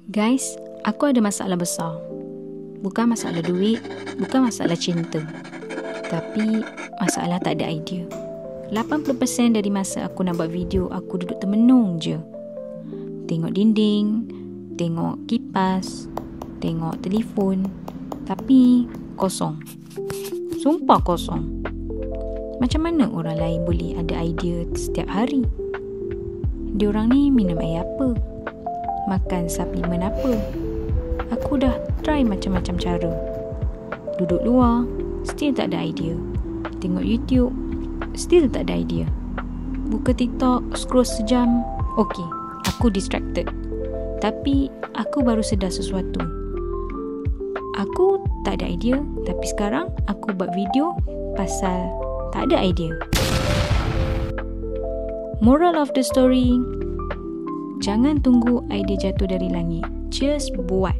Guys, aku ada masalah besar. Bukan masalah duit, bukan masalah cinta, tapi masalah tak ada idea. 80% dari masa aku nak buat video, aku duduk termenung je. Tengok dinding, tengok kipas, tengok telefon, tapi kosong. Sumpah kosong. Macam mana orang lain boleh ada idea setiap hari? Diorang ni minum air apa? Makan suplemen apa? Aku dah try macam-macam cara. Duduk luar, still tak ada idea. Tengok YouTube, still tak ada idea. Buka TikTok, scroll sejam, okay, aku distracted. Tapi aku baru sedar sesuatu. Aku tak ada idea, tapi sekarang aku buat video pasal tak ada idea. Moral of the story, jangan tunggu idea jatuh dari langit. Just buat.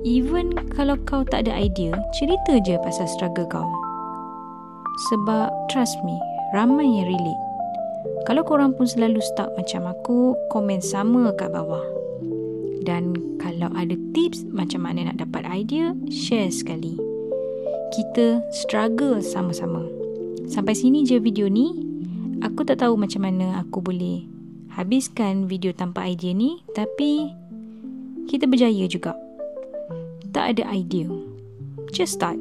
Even kalau kau tak ada idea, cerita je pasal struggle kau. Sebab trust me, ramai yang relate. Kalau korang pun selalu stuck macam aku, komen sama kat bawah. Dan kalau ada tips macam mana nak dapat idea, share sekali. Kita struggle sama-sama. Sampai sini je video ni. Aku tak tahu macam mana aku boleh habiskan video tanpa idea ni, tapi kita berjaya juga. Tak ada idea, just start.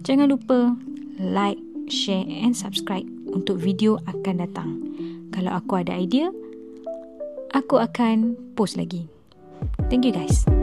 Jangan lupa like, share and subscribe untuk video akan datang. Kalau aku ada idea, aku akan post lagi. Thank you guys.